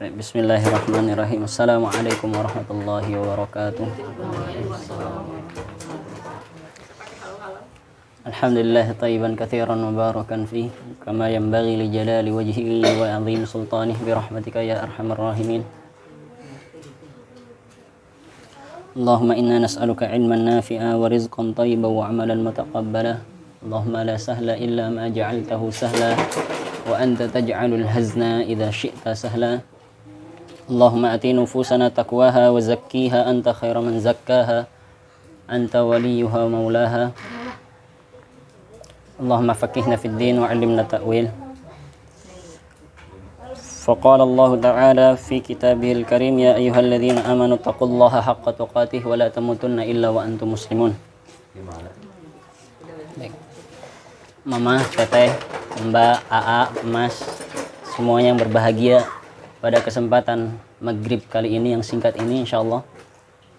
Bismillahirrahmanirrahim. Assalamualaikum warahmatullahi wabarakatuh. Alhamdulillah tayyiban katsiran mubarakan fi kama yanbaghi li jalali wajhihi wa 'azimi sultanihi bi rahmatika ya arhamar rahimin. Allahumma inna nas'aluka 'ilman nafi'a wa rizqan thayyiban wa 'amalan mutaqabbala. Allahumma la sahla illa ma ja'altahu sahla wa anta taj'alul hazna idza syi'ta sahla. Allahumma ati nufusana taqwaha wa zakkiha anta khairu man zakkaha anta waliyuha wa maulaha. Allahumma faqihna fid din wa 'allimna ta'wil. Faqala Allah ta'ala fi kitabihil karim ya ayyuhalladzina amanu taqullaha haqqa tuqatih wa la tamutunna illa wa antum muslimun. Baik. Mama, Teteh, Mbak, AA, Mas, semuanya yang berbahagia pada kesempatan maghrib kali ini yang singkat ini, insyaallah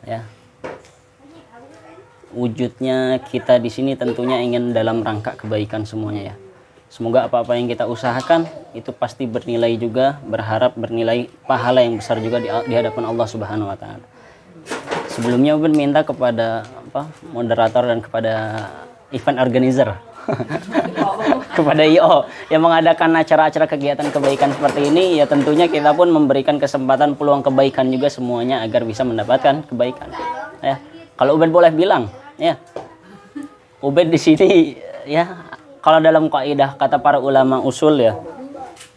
ya. Wujudnya kita di sini tentunya ingin dalam rangka kebaikan semuanya ya. Semoga apa-apa yang kita usahakan itu pasti bernilai juga, berharap bernilai pahala yang besar juga di hadapan Allah Subhanahu wa taala. Sebelumnya Ubin minta kepada moderator dan kepada event organizer kepada IO yang mengadakan acara-acara kegiatan kebaikan seperti ini, ya tentunya kita pun memberikan kesempatan peluang kebaikan juga semuanya agar bisa mendapatkan kebaikan. Ya, kalau Ubed boleh bilang, ya, Ubed di sini, ya, kalau dalam kaidah kata para ulama usul ya,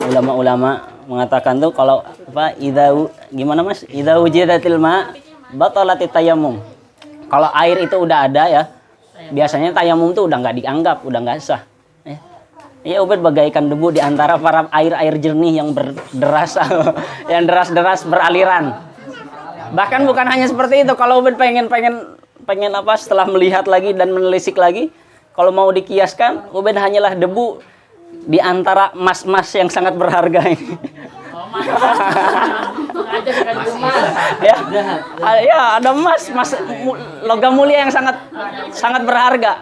ulama-ulama mengatakan tuh kalau gimana Mas? Idza wujidatil ma batalatit tayammum. Kalau air itu udah ada ya, biasanya tayamum tuh udah nggak dianggap, udah nggak sah. Ya Ubed bagaikan debu di antara para air-air jernih yang berderas, yang deras-deras beraliran. Bahkan bukan hanya seperti itu, kalau Ubed pengen setelah melihat lagi dan menelisik lagi, kalau mau dikiaskan, Ubed hanyalah debu di antara emas-emas yang sangat berharga ini. Ya, ada emas logam mulia yang sangat berharga.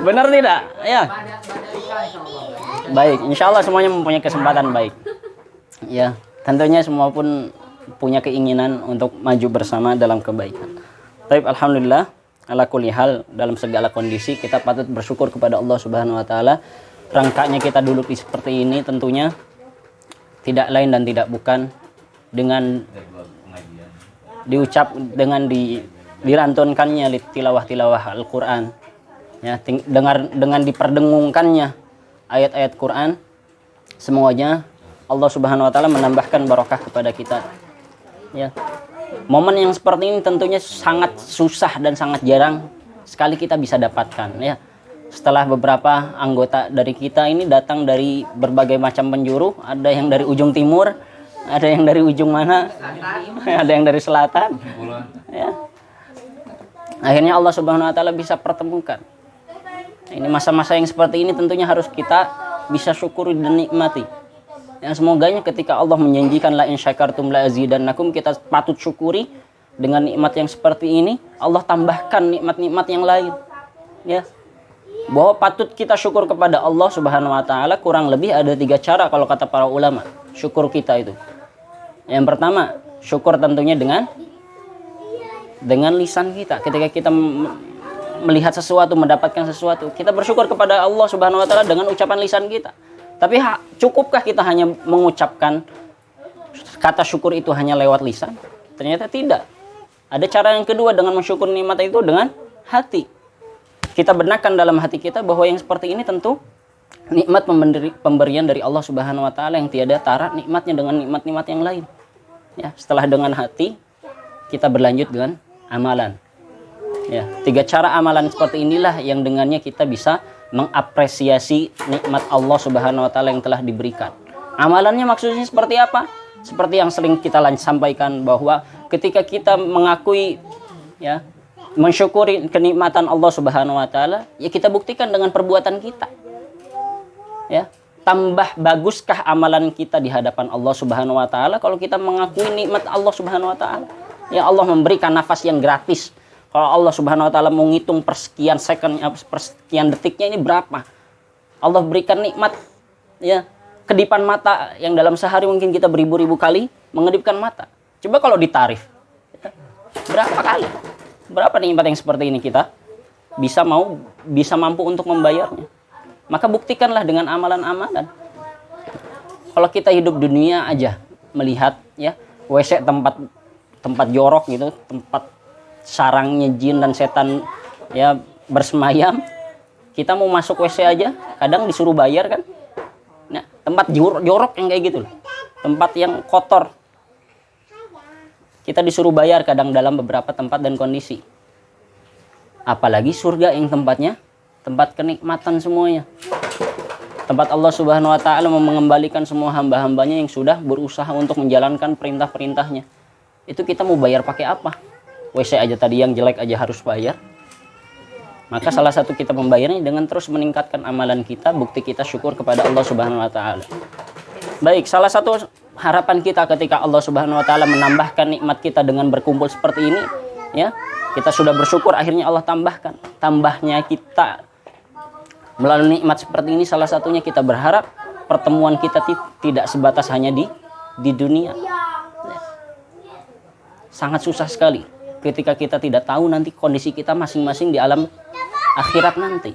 Benar tidak? Ya. Baik, insya Allah semuanya mempunyai kesempatan baik. Ya, tentunya semua pun punya keinginan untuk maju bersama dalam kebaikan. Tapi alhamdulillah, ala kulli hal, dalam segala kondisi kita patut bersyukur kepada Allah Subhanahu wa taala. Rangkanya kita duduk seperti ini tentunya tidak lain dan tidak bukan dengan dilantunkannya tilawah Al-Qur'an. Ya, dengan diperdengungkannya ayat-ayat Quran, semuanya Allah Subhanahu wa taala menambahkan barokah kepada kita. Ya. Momen yang seperti ini tentunya sangat susah dan sangat jarang sekali kita bisa dapatkan ya. Setelah beberapa anggota dari kita ini datang dari berbagai macam penjuru, ada yang dari ujung timur, ada yang dari ujung mana, ada yang dari selatan. Ya. Akhirnya Allah Subhanahu wa taala bisa pertemukan. Ini masa-masa yang seperti ini tentunya harus kita bisa syukuri dan nikmati. Yang semoganya ketika Allah menjanjikan la in syakartum la azidannakum, kita patut syukuri dengan nikmat yang seperti ini. Allah tambahkan nikmat-nikmat yang lain. Ya. Bahwa patut kita syukur kepada Allah Subhanahu wa taala kurang lebih ada 3 cara kalau kata para ulama. Syukur kita itu. Yang pertama, syukur tentunya dengan lisan kita. Ketika kita melihat sesuatu, mendapatkan sesuatu, kita bersyukur kepada Allah Subhanahu wa taala dengan ucapan lisan kita. Tapi cukupkah kita hanya mengucapkan kata syukur itu hanya lewat lisan? Ternyata tidak. Ada cara yang kedua dengan mensyukur nikmat itu dengan hati. Kita benarkan dalam hati kita bahwa yang seperti ini tentu nikmat pemberian dari Allah Subhanahu wa taala yang tiada tara nikmatnya dengan nikmat-nikmat yang lain. Ya, setelah dengan hati kita berlanjut dengan amalan. Ya, 3 cara amalan seperti inilah yang dengannya kita bisa mengapresiasi nikmat Allah Subhanahu wa taala yang telah diberikan. Amalannya maksudnya seperti apa? Seperti yang sering kita sampaikan bahwa ketika kita mengakui ya, mensyukuri kenikmatan Allah Subhanahu wa taala, ya kita buktikan dengan perbuatan kita. Ya, tambah baguskah amalan kita di hadapan Allah Subhanahu wa taala kalau kita mengakui nikmat Allah Subhanahu wa taala? Ya, Allah memberikan nafas yang gratis. Kalau Allah Subhanahu wa taala mau ngitung persekian second, persekian detiknya ini berapa? Allah berikan nikmat ya kedipan mata yang dalam sehari mungkin kita beribu-ribu kali mengedipkan mata. Coba kalau ditarif, berapa kali? Berapa nikmat yang seperti ini kita bisa mampu untuk membayarnya? Maka buktikanlah dengan amalan-amalan. Kalau kita hidup dunia aja melihat ya WC tempat jorok gitu, tempat sarangnya jin dan setan ya bersemayam, kita mau masuk WC aja kadang disuruh bayar kan. Nah, tempat jorok yang kayak gitu loh, tempat yang kotor, kita disuruh bayar kadang dalam beberapa tempat dan kondisi. Apalagi surga yang tempatnya tempat kenikmatan semuanya, tempat Allah Subhanahu wa Ta'ala mengembalikan semua hamba-hambanya yang sudah berusaha untuk menjalankan perintah-perintahnya. Itu kita mau bayar pakai apa? WC aja tadi yang jelek aja harus bayar. Maka salah satu kita membayarnya dengan terus meningkatkan amalan kita, bukti kita syukur kepada Allah Subhanahu wa Ta'ala. Baik, salah satu harapan kita ketika Allah Subhanahu wa Ta'ala menambahkan nikmat kita dengan berkumpul seperti ini, ya, kita sudah bersyukur, akhirnya Allah tambahkan. Tambahnya kita melalui nikmat seperti ini, salah satunya kita berharap pertemuan kita tidak sebatas hanya di dunia. Sangat susah sekali ketika kita tidak tahu nanti kondisi kita masing-masing di alam akhirat nanti.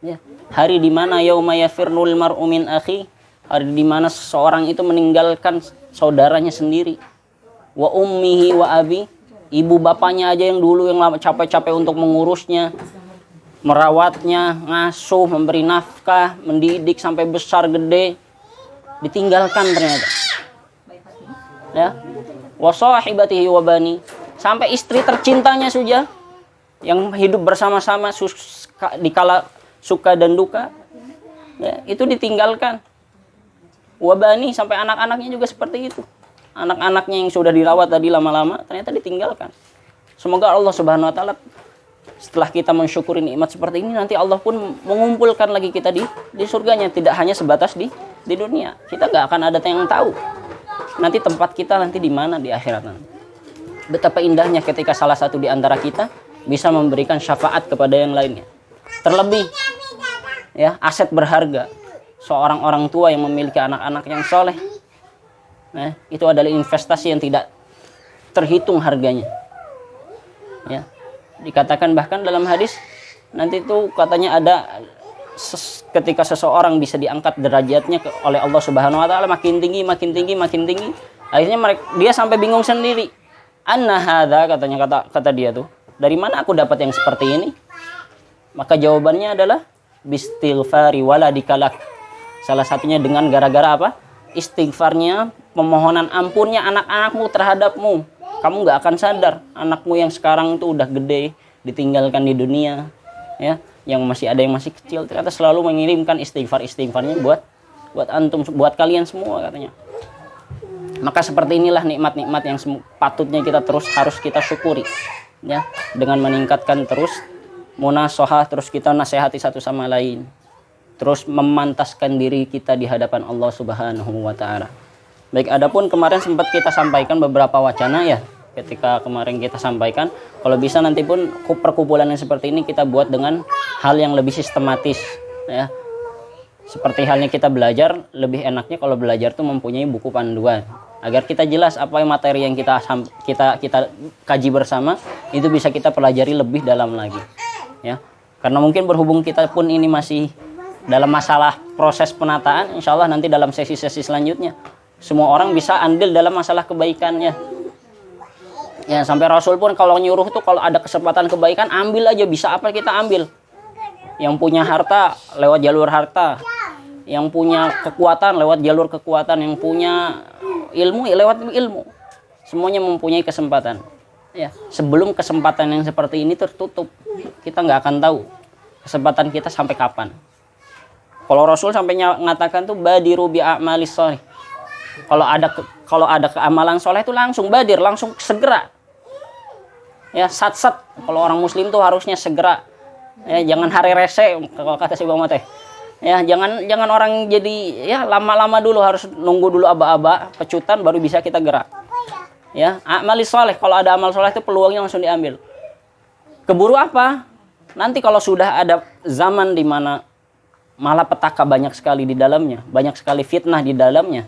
Ya. Hari di mana yauma yafirnul mar'u min akhi, hari di mana seseorang itu meninggalkan saudaranya sendiri. Wa ummihi wa abi, ibu bapaknya aja yang dulu yang capek-capek untuk mengurusnya, merawatnya, ngasuh, memberi nafkah, mendidik sampai besar gede, ditinggalkan ternyata. Ya. Wa sahibatihi wa bani, sampai istri tercintanya sudah yang hidup bersama-sama di kala suka dan duka, ya, itu ditinggalkan. Wabani, sampai anak-anaknya juga seperti itu. Anak-anaknya yang sudah dirawat tadi lama-lama ternyata ditinggalkan. Semoga Allah Subhanahu wa Ta'ala setelah kita mensyukuri nikmat seperti ini, nanti Allah pun mengumpulkan lagi kita di surganya, tidak hanya sebatas di dunia. Kita nggak akan ada yang tahu nanti tempat kita nanti di mana di akhirat nanti. Betapa indahnya ketika salah satu di antara kita bisa memberikan syafaat kepada yang lainnya. Terlebih ya, aset berharga seorang orang tua yang memiliki anak-anak yang soleh, itu adalah investasi yang tidak terhitung harganya. Ya, dikatakan bahkan dalam hadis nanti itu katanya ada ketika seseorang bisa diangkat derajatnya oleh Allah Subhanahu wa Ta'ala makin tinggi, akhirnya dia sampai bingung sendiri. Anna hadza, katanya kata dia tuh, dari mana aku dapat yang seperti ini? Maka jawabannya adalah bistighfari waladikalak. Salah satunya dengan gara-gara apa? Istighfarnya, pemohonan ampunnya anak-anakmu terhadapmu. Kamu nggak akan sadar anakmu yang sekarang itu udah gede, ditinggalkan di dunia, ya, yang masih ada yang masih kecil, ternyata selalu mengirimkan istighfarnya buat antum, buat kalian semua katanya. Maka seperti inilah nikmat-nikmat yang patutnya kita terus harus kita syukuri, ya, dengan meningkatkan terus munasohah, terus kita nasihati satu sama lain, terus memantaskan diri kita di hadapan Allah Subhanahu wa Ta'ala. Baik, adapun kemarin sempat kita sampaikan beberapa wacana ya, ketika kemarin kita sampaikan kalau bisa nanti pun perkumpulan yang seperti ini kita buat dengan hal yang lebih sistematis, ya. Seperti halnya kita belajar, lebih enaknya kalau belajar tuh mempunyai buku panduan agar kita jelas apa yang materi yang kita kaji bersama itu bisa kita pelajari lebih dalam lagi, ya. Karena mungkin berhubung kita pun ini masih dalam masalah proses penataan, insya Allah nanti dalam sesi-sesi selanjutnya semua orang bisa andil dalam masalah kebaikannya, ya. Sampai Rasul pun kalau nyuruh tuh kalau ada kesempatan kebaikan ambil aja, bisa apa kita ambil. Yang punya harta lewat jalur harta, yang punya kekuatan lewat jalur kekuatan, yang punya ilmu ya lewat ilmu. Semuanya mempunyai kesempatan, ya. Sebelum kesempatan yang seperti ini tertutup, kita nggak akan tahu kesempatan kita sampai kapan. Kalau Rasul sampai mengatakan tuh badiru bi a'malis sholih. Kalau ada keamalan soleh itu langsung badir, langsung segera. Ya, sat-sat. Kalau orang muslim tuh harusnya segera. Ya, jangan hari rese kalau kata si Bang Mate. Ya, jangan orang jadi ya lama-lama dulu, harus nunggu dulu aba-aba pecutan baru bisa kita gerak. Ya, amalis soleh, kalau ada amal soleh itu peluangnya langsung diambil. Keburu apa? Nanti kalau sudah ada zaman di mana malapetaka banyak sekali di dalamnya, banyak sekali fitnah di dalamnya.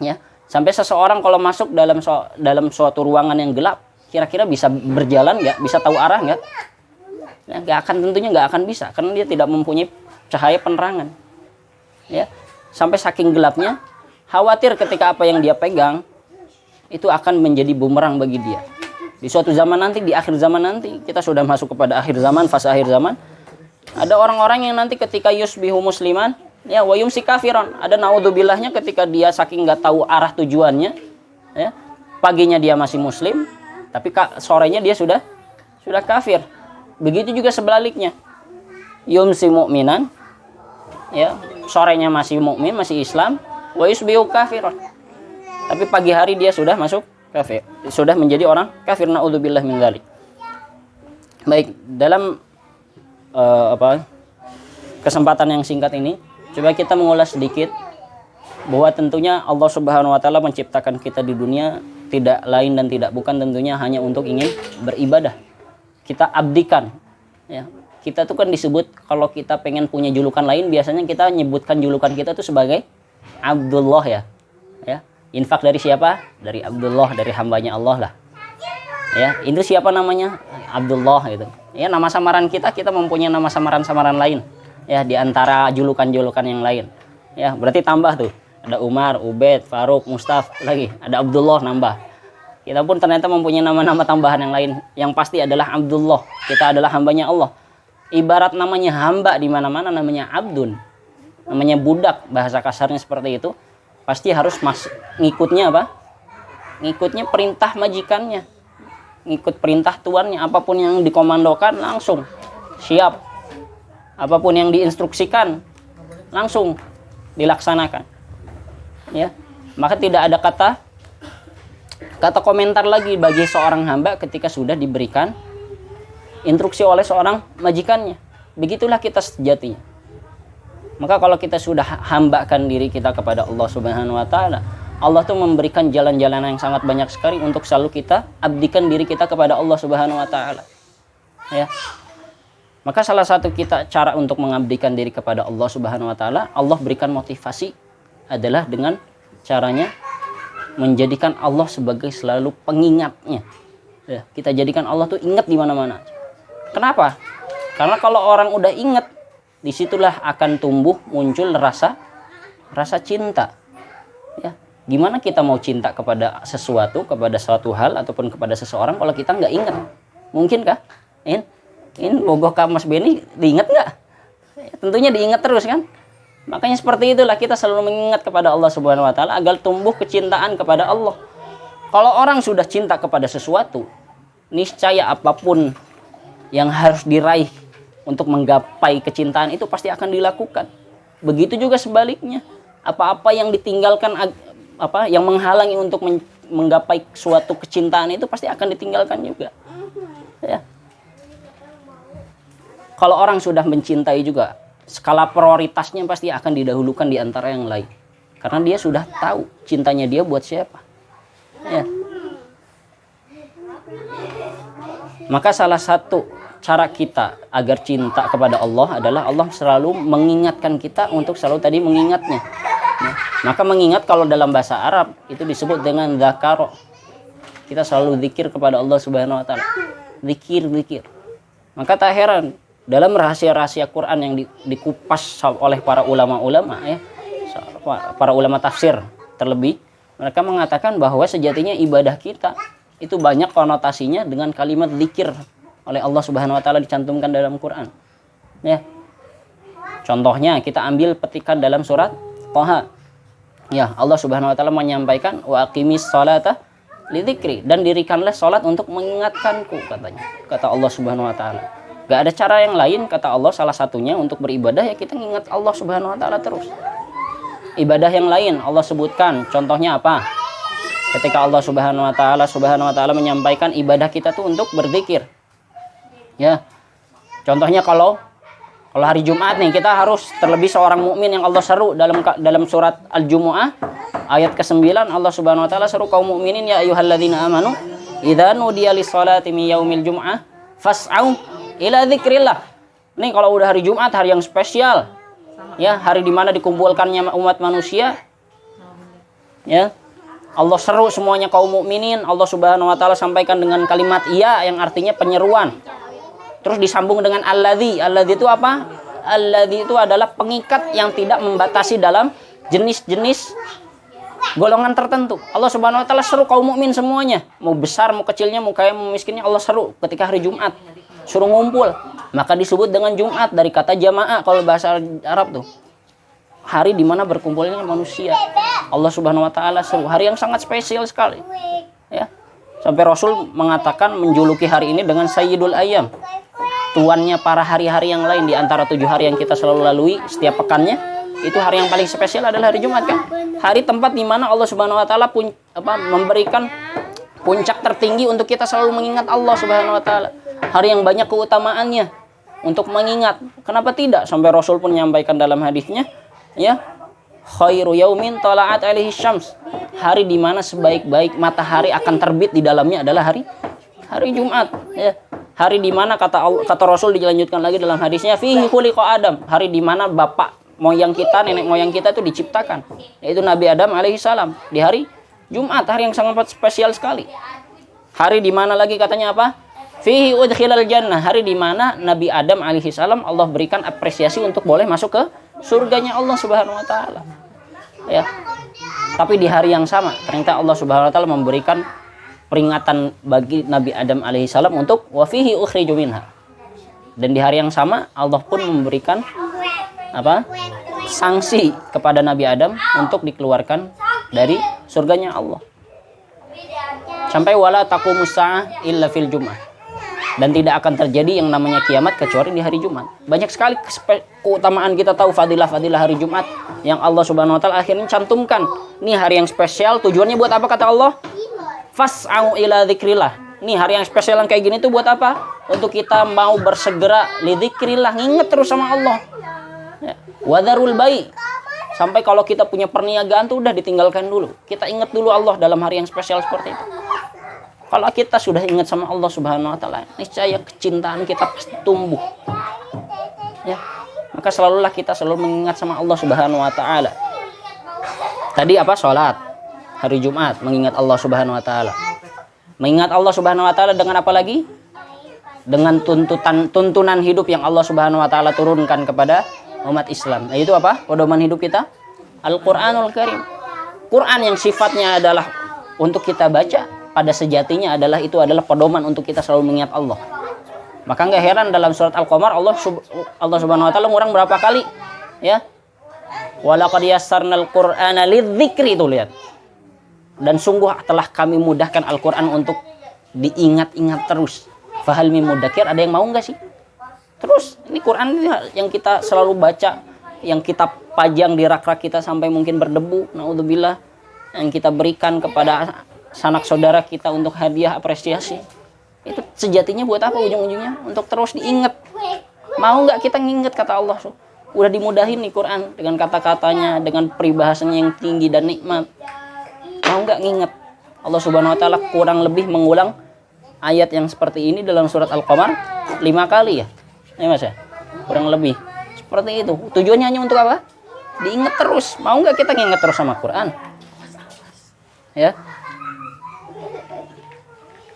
Ya, sampai seseorang kalau masuk dalam suatu ruangan yang gelap, kira-kira bisa berjalan nggak? Bisa tahu arah nggak? Ya, tentunya nggak akan bisa, karena dia tidak mempunyai cahaya penerangan. Ya, sampai saking gelapnya, khawatir ketika apa yang dia pegang itu akan menjadi bumerang bagi dia. Di suatu zaman nanti, di akhir zaman nanti, kita sudah masuk kepada akhir zaman, fase akhir zaman. Ada orang-orang yang nanti ketika yusbihu musliman, ya wa yumsi kafiran. Ada naudzubilahnya ketika dia saking nggak tahu arah tujuannya, ya, paginya dia masih muslim, tapi sorenya dia sudah kafir. Begitu juga sebaliknya. Yumsi mu'minan, ya, sorenya masih mukmin, masih Islam, wa yusbihu kafiran. Tapi pagi hari dia sudah masuk kafir, sudah menjadi orang kafir, naudzubillah min dzalik. Baik, dalam kesempatan yang singkat ini coba kita mengulas sedikit bahwa tentunya Allah Subhanahu wa taala menciptakan kita di dunia tidak lain dan tidak bukan tentunya hanya untuk ingin beribadah. Kita abdikan, ya. Kita tuh kan disebut, kalau kita pengen punya julukan lain biasanya kita nyebutkan julukan kita tuh sebagai Abdullah, ya. Ya. Infak dari siapa? Dari Abdullah, dari hambanya Allah lah. Ya, itu siapa namanya? Abdullah gitu. Ya, nama samaran kita mempunyai nama samaran-samaran lain. Ya, di antara julukan-julukan yang lain. Ya, berarti tambah tuh. Ada Umar, Ubed, Faruk, Mustaf, lagi ada Abdullah nambah. Kita pun ternyata mempunyai nama-nama tambahan yang lain. Yang pasti adalah Abdullah. Kita adalah hambanya Allah. Ibarat namanya hamba di mana-mana namanya abdun. Namanya budak, bahasa kasarnya seperti itu. Pasti harus ngikutnya apa? Ngikutnya perintah majikannya. Ngikut perintah tuannya, apapun yang dikomandokan langsung siap. Apapun yang diinstruksikan langsung dilaksanakan. Ya. Maka tidak ada kata komentar lagi bagi seorang hamba ketika sudah diberikan instruksi oleh seorang majikannya. Begitulah kita sejatinya. Maka kalau kita sudah hambakan diri kita kepada Allah Subhanahu wa taala, Allah tuh memberikan jalan-jalan yang sangat banyak sekali untuk selalu kita abdikan diri kita kepada Allah Subhanahu wa taala. Ya. Maka salah satu cara untuk mengabdikan diri kepada Allah Subhanahu wa taala, Allah berikan motivasi adalah dengan caranya menjadikan Allah sebagai selalu pengingatnya. Ya, kita jadikan Allah tuh ingat di mana-mana. Kenapa? Karena kalau orang udah ingat, disitulah akan tumbuh muncul rasa cinta. Ya, gimana kita mau cinta kepada sesuatu, kepada suatu hal ataupun kepada seseorang kalau kita nggak ingat? Mungkinkah? In bogoh ka Mas Beni diingat nggak? Ya, tentunya diingat terus kan? Makanya seperti itulah kita selalu mengingat kepada Allah Subhanahu wa taala agar tumbuh kecintaan kepada Allah. Kalau orang sudah cinta kepada sesuatu, niscaya apapun yang harus diraih untuk menggapai kecintaan itu pasti akan dilakukan. Begitu juga sebaliknya. Apa-apa yang ditinggalkan, yang menghalangi untuk menggapai suatu kecintaan itu pasti akan ditinggalkan juga. Ya. Kalau orang sudah mencintai juga, skala prioritasnya pasti akan didahulukan di antara yang lain. Karena dia sudah tahu cintanya dia buat siapa. Ya. Maka salah satu cara kita agar cinta kepada Allah adalah Allah selalu mengingatkan kita untuk selalu tadi mengingatnya. Ya. Maka mengingat kalau dalam bahasa Arab itu disebut dengan dzakaro. Kita selalu zikir kepada Allah Subhanahu wa taala. Zikir. Maka tak heran dalam rahasia-rahasia Quran yang dikupas oleh para ulama-ulama, ya, para ulama tafsir terlebih, mereka mengatakan bahwa sejatinya ibadah kita itu banyak konotasinya dengan kalimat zikir oleh Allah Subhanahu wa taala dicantumkan dalam Quran. Ya. Contohnya kita ambil petikan dalam surat Thaha. Ya, Allah Subhanahu wa taala menyampaikan wa aqimis sholata lidzikri, dan dirikanlah salat untuk mengingatkanku, katanya. Kata Allah Subhanahu wa taala. Gak ada cara yang lain, kata Allah, salah satunya untuk beribadah ya kita ingat Allah Subhanahu wa taala terus. Ibadah yang lain Allah sebutkan, contohnya apa? Ketika Allah Subhanahu wa taala menyampaikan ibadah kita tuh untuk berzikir. Ya. Contohnya kalau hari Jumat nih, kita harus terlebih seorang mukmin yang Allah seru dalam surat Al-Jumu'ah ayat ke-9, Allah Subhanahu wa taala seru kaum mukminin, ya ayyuhalladzina amanu idza nudiya lis-sholati min yaumil jumu'ah fas'au ila dzikrillah. Nih kalau udah hari Jumat, hari yang spesial. Ya, hari di mana dikumpulkannya umat manusia. Ya. Allah seru semuanya kaum mukminin. Allah Subhanahu wa taala sampaikan dengan kalimat iya yang artinya penyeruan. Terus disambung dengan alladzi. Alladzi itu apa? Alladzi itu adalah pengikat yang tidak membatasi dalam jenis-jenis golongan tertentu. Allah Subhanahu wa taala seru kaum mukmin semuanya. Mau besar, mau kecilnya, mau kaya, mau miskinnya, Allah seru ketika hari Jumat. Suruh ngumpul. Maka disebut dengan Jumat dari kata jamaah kalau bahasa Arab tuh. Hari di mana berkumpulnya manusia. Allah Subhanahu wa taala seru, hari yang sangat spesial sekali. Ya. Sampai Rasul mengatakan menjuluki hari ini dengan Sayyidul Ayyam. Tuannya para hari-hari yang lain di antara 7 hari yang kita selalu lalui setiap pekannya. Itu hari yang paling spesial adalah hari Jumat kan. Hari tempat di mana Allah Subhanahu wa taala memberikan puncak tertinggi untuk kita selalu mengingat Allah Subhanahu wa taala. Hari yang banyak keutamaannya untuk mengingat. Kenapa tidak? Sampai Rasul pun menyampaikan dalam hadisnya, ya, khairu yaumin tala'at alaihi syams. Hari di mana sebaik-baik matahari akan terbit di dalamnya adalah hari Jumat, ya. Hari di mana kata Rasul dilanjutkan lagi dalam hadisnya, fihi khuliqa Adam. Hari di mana bapak moyang kita, nenek moyang kita itu diciptakan, yaitu Nabi Adam alaihi salam. Di hari Jumat, hari yang sangat spesial sekali. Hari di mana lagi katanya apa? Fihi udkhilal jannah. Hari di mana Nabi Adam alaihi salam Allah berikan apresiasi untuk boleh masuk ke surganya Allah Subhanahu wa taala. Ya. Tapi di hari yang sama ternyata Allah Subhanahu wa taala memberikan peringatan bagi Nabi Adam alaihi salam untuk wa fihi ukhriju minha. Dan di hari yang sama Allah pun memberikan apa? Sanksi kepada Nabi Adam untuk dikeluarkan dari surganya Allah. Sampai wala taqumus saah illa fil jum'ah. Dan tidak akan terjadi yang namanya kiamat kecuali di hari Jumat. Banyak sekali keutamaan kita tahu fadilah-fadilah hari Jumat yang Allah Subhanahu wa taala akhirnya cantumkan. Ini hari yang spesial, tujuannya buat apa kata Allah? Fas'au ila dzikrillah. Nih hari yang spesial yang kayak gini tuh buat apa? Untuk kita mau bersegera li dzikrillah, nginget terus sama Allah. Ya. Wadarul bai. Sampai kalau kita punya perniagaan tuh udah ditinggalkan dulu. Kita ingat dulu Allah dalam hari yang spesial seperti itu. Kalau kita sudah ingat sama Allah Subhanahu wa taala, niscaya kecintaan kita pasti tumbuh. Ya. Maka selalulah kita selalu mengingat sama Allah Subhanahu wa taala. Tadi apa? Salat. Hari Jumat mengingat Allah Subhanahu wa taala. Mengingat Allah Subhanahu wa taala dengan apa lagi? Dengan tuntunan hidup yang Allah Subhanahu wa taala turunkan kepada umat Islam. Yaitu apa? Pedoman hidup kita Al-Qur'anul Karim. Quran yang sifatnya adalah untuk kita baca, pada sejatinya itu adalah pedoman untuk kita selalu mengingat Allah. Maka enggak heran dalam surat Al-Qamar Allah Subhanahu wa taala ngurang berapa kali, ya. Walaqad yassarnal Qur'ana lidzikri, itu lihat. Dan sungguh telah kami mudahkan Al-Qur'an untuk diingat-ingat terus. Fahal mim mudzakir, ada yang mau enggak sih? Terus ini Quran ini yang kita selalu baca, yang kita pajang di rak-rak kita sampai mungkin berdebu, naudzubillah, yang kita berikan kepada sanak saudara kita untuk hadiah apresiasi. Itu sejatinya buat apa ujung-ujungnya? Untuk terus diingat. Mau nggak kita nginget kata Allah? Udah dimudahin nih Quran dengan kata-katanya, dengan peribahasanya yang tinggi dan nikmat. Mau nggak nginget? Allah Subhanahu wa taala kurang lebih mengulang ayat yang seperti ini dalam surat Al-Qamar 5 kali ya. Ya Mas ya? Kurang lebih seperti itu. Tujuannya hanya untuk apa? Diingat terus. Mau nggak kita nginget terus sama Quran? Ya.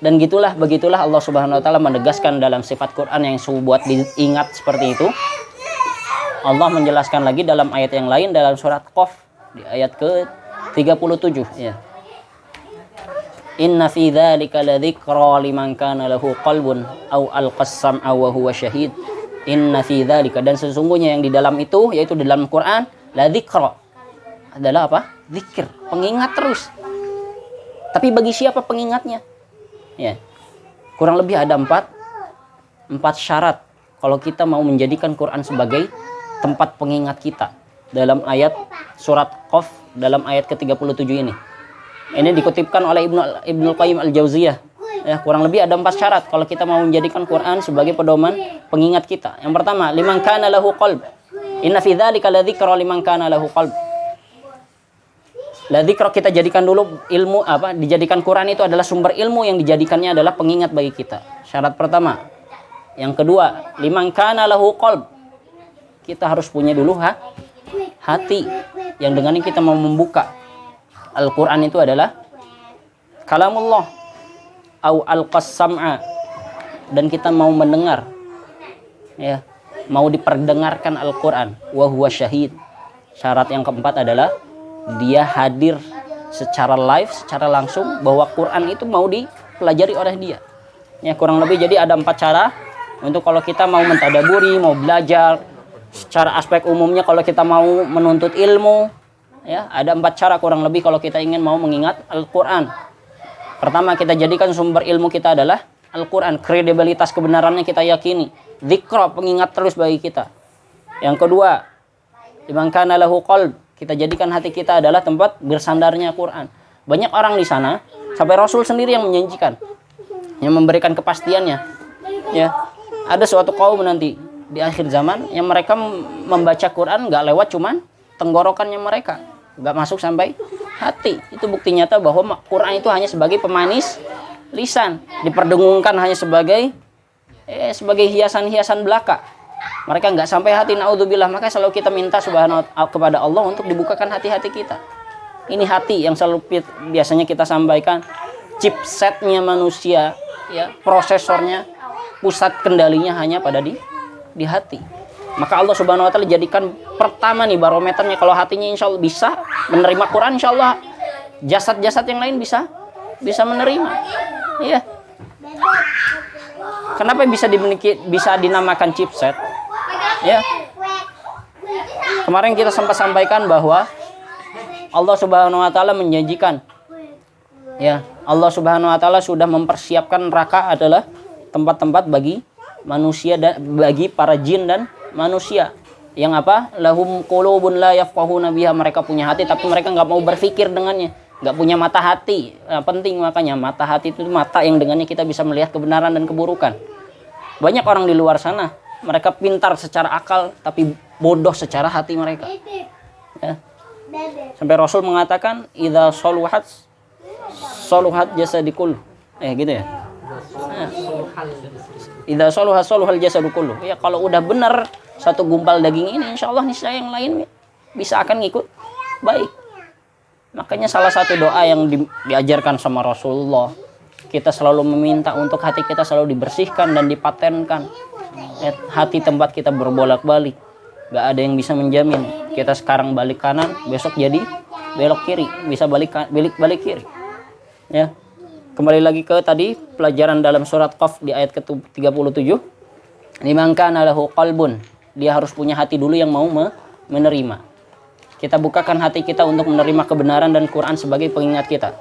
Dan begitulah Allah Subhanahu wa taala menegaskan dalam sifat Quran yang buat diingat seperti itu. Allah menjelaskan lagi dalam ayat yang lain dalam surat Qaf di ayat ke-37 ya. Inna fi dzalika ladzikra liman kana lahu qalbun aw alqassam aw huwa syahid. Inna fi dzalika, dan sesungguhnya yang di dalam itu, yaitu di dalam Quran, ladzikra adalah apa? Zikir, pengingat terus. Tapi bagi siapa pengingatnya? Ya, kurang lebih ada empat syarat kalau kita mau menjadikan Quran sebagai tempat pengingat kita dalam ayat surat Qaf dalam ayat ke-37 ini. Ini dikutipkan oleh Ibnu Qayyim Al-Jauziyah. Ya, kurang lebih ada 4 syarat kalau kita mau menjadikan Quran sebagai pedoman pengingat kita. Yang pertama, liman kana lahu qalb. Inna fi dzalika ladzikra liman kana lahu qalb. Ladzikra kita jadikan dulu ilmu dijadikan Quran itu adalah sumber ilmu yang dijadikannya adalah pengingat bagi kita. Syarat pertama. Yang kedua, liman kana lahu qalb. Kita harus punya dulu hati yang dengannya kita mau membuka Al-Quran itu adalah kalamullah au alqas sam'a, dan kita mau mendengar, ya, mau diperdengarkan Al-Quran, wa huwa syahid. Syarat yang keempat adalah dia hadir secara live, secara langsung, bahwa Quran itu mau dipelajari oleh dia. Ya, kurang lebih jadi ada 4 cara untuk kalau kita mau mentadaburi, mau belajar secara aspek umumnya. Kalau kita mau menuntut ilmu, ya, ada 4 cara kurang lebih kalau kita ingin mau mengingat Al-Quran. Pertama, kita jadikan sumber ilmu kita adalah Al-Quran, kredibilitas kebenarannya kita yakini, dzikra, pengingat terus bagi kita. Yang kedua, liman kana lahu qalb, kita jadikan hati kita adalah tempat bersandarnya Quran. Banyak orang di sana, sampai Rasul sendiri yang menjanjikan, yang memberikan kepastiannya. Ya, ada suatu kaum nanti di akhir zaman yang mereka membaca Quran nggak lewat cuman tenggorokannya mereka, nggak masuk sampai hati. Itu bukti nyata bahwa Quran itu hanya sebagai pemanis lisan, diperdengungkan hanya sebagai hiasan-hiasan belaka. Mereka nggak sampai hati, naudzubillah. Maka selalu kita minta kepada Allah untuk dibukakan hati-hati kita. Ini hati yang selalu biasanya kita sampaikan, chipsetnya manusia, ya, prosesornya, pusat kendalinya hanya pada di hati. Maka Allah Subhanahu wa taala jadikan pertama nih barometernya, kalau hatinya insya Allah bisa menerima Quran, insya Allah jasad-jasad yang lain bisa menerima. Iya. Kenapa bisa dinamakan chipset? Ya. Kemarin kita sempat sampaikan bahwa Allah Subhanahu wa taala menjanjikan, ya, Allah Subhanahu wa taala sudah mempersiapkan neraka adalah tempat-tempat bagi manusia dan bagi para jin dan manusia. Yang apa? Lahum qulubun la yafqahuna biha, mereka punya hati tapi mereka nggak mau berpikir dengannya. Nggak punya mata hati. Nah, penting makanya mata hati itu mata yang dengannya kita bisa melihat kebenaran dan keburukan. Banyak orang di luar sana, mereka pintar secara akal tapi bodoh secara hati mereka. Ya. Sampai Rasul mengatakan, idza saluhat jasadikul. Gitu ya. Idza saluhal jasadukul. Ya, kalau udah benar satu gumpal daging ini, insya Allah niscaya yang lain bisa akan ngikut baik. Makanya salah satu doa yang diajarkan sama Rasulullah, kita selalu meminta untuk hati kita selalu dibersihkan dan dipatenkan. Hati tempat kita berbolak-balik, gak ada yang bisa menjamin. Kita sekarang balik kanan, besok jadi belok kiri, bisa balik kiri. Ya, kembali lagi ke tadi pelajaran dalam surat Qaf di ayat ke-37. Liman kana lahu qalbun, dia harus punya hati dulu yang mau menerima. Kita bukakan hati kita untuk menerima kebenaran dan Quran sebagai pengingat kita.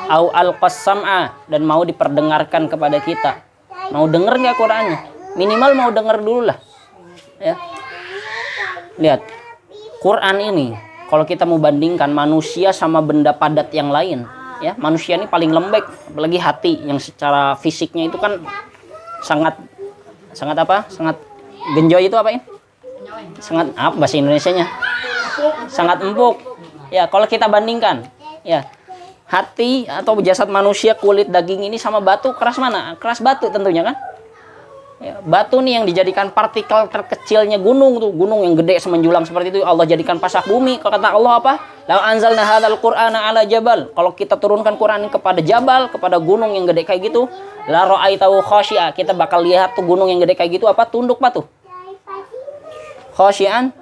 Au alqas sam'a, dan mau diperdengarkan kepada kita. Mau denger nggak Qurannya? Minimal mau denger dulu lah. Ya. Lihat, Quran ini kalau kita mau bandingkan manusia sama benda padat yang lain, ya, manusia ini paling lembek, apalagi hati yang secara fisiknya itu kan sangat genjoy itu apa ini? Sangat apa bahasa Indonesianya? Sangat empuk. Ya, kalau kita bandingkan, ya, hati atau jasad manusia, kulit daging ini sama batu, keras mana? Keras batu tentunya kan? Ya, batu nih yang dijadikan partikel terkecilnya gunung tuh, gunung yang gede semenjulang seperti itu Allah jadikan pasak bumi. Kalau kata Allah apa? La anzalna hadzal qur'ana ala jabal. Kalau kita turunkan Quran kepada jabal, kepada gunung yang gede kayak gitu, la ra'aitahu khashi'a. Kita bakal lihat tuh gunung yang gede kayak gitu apa? Tunduk patuh. Khashi'an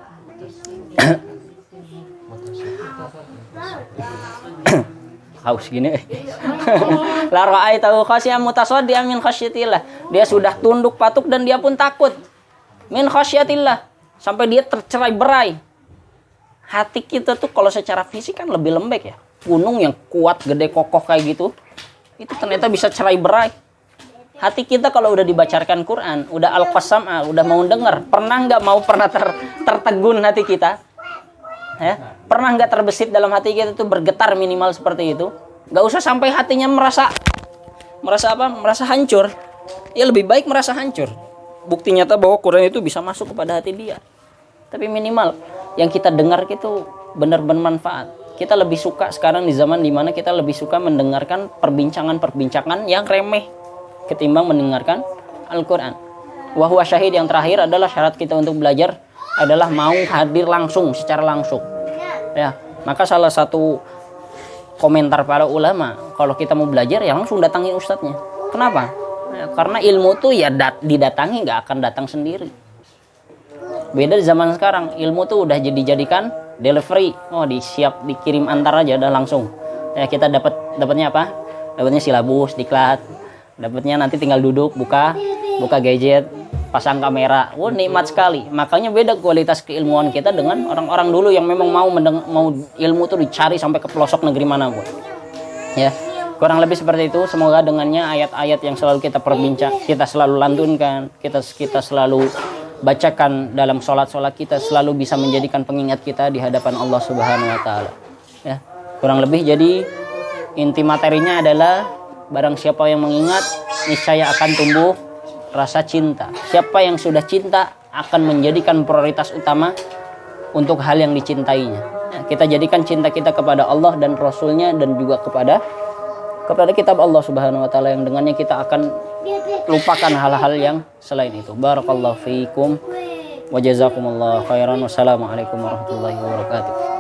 haus gini. La ra'aitahu khasyi'an mutasaddian min khasyatillah. Dia sudah tunduk patuh dan dia pun takut min khasyatillah, sampai dia tercerai-berai. Hati kita tuh kalau secara fisik kan lebih lembek ya. Gunung yang kuat, gede, kokoh kayak gitu, itu ternyata bisa cerai-berai. Hati kita kalau udah dibacakan Quran, udah al-qasam'a, udah mau denger, pernah tertegun hati kita? Ya, pernah nggak terbesit dalam hati kita tuh bergetar minimal seperti itu? Nggak usah sampai hatinya merasa hancur. Ya lebih baik merasa hancur. Bukti nyata bahwa Quran itu bisa masuk kepada hati dia. Tapi minimal yang kita dengar itu benar-benar manfaat. Kita lebih suka sekarang di zaman dimana kita lebih suka mendengarkan perbincangan yang remeh ketimbang mendengarkan Al-Quran. Wa huwa syahid, yang terakhir adalah syarat kita untuk belajar adalah mau hadir langsung, secara langsung. Ya, maka salah satu komentar para ulama, kalau kita mau belajar ya langsung datangin ustadznya. Kenapa? Ya, karena ilmu tuh ya didatangi, nggak akan datang sendiri. Beda di zaman sekarang, ilmu tuh udah dijadikan delivery. Oh, dikirim antar aja udah langsung. Ya, kita dapatnya apa? Dapatnya silabus, diklat. Dapatnya nanti tinggal duduk, buka gadget, pasang kamera. Wah, nikmat sekali. Makanya beda kualitas keilmuan kita dengan orang-orang dulu yang memang mau ilmu tuh dicari sampai ke pelosok negeri manapun. Ya, kurang lebih seperti itu. Semoga dengannya ayat-ayat yang selalu kita perbincang, kita selalu lantunkan, kita selalu bacakan dalam sholat kita, selalu bisa menjadikan pengingat kita di hadapan Allah Subhanahu wa taala. Ya, kurang lebih jadi inti materinya adalah barang siapa yang mengingat niscaya akan tumbuh rasa cinta. Siapa yang sudah cinta akan menjadikan prioritas utama untuk hal yang dicintainya. Ya, kita jadikan cinta kita kepada Allah dan Rasulnya, dan juga kepada kitab Allah Subhanahu wa taala, yang dengannya kita akan lupakan hal-hal yang selain itu. Barakallahu fiikum wa jazakumullahu khairan. Wassalamualaikum warahmatullahi wabarakatuh.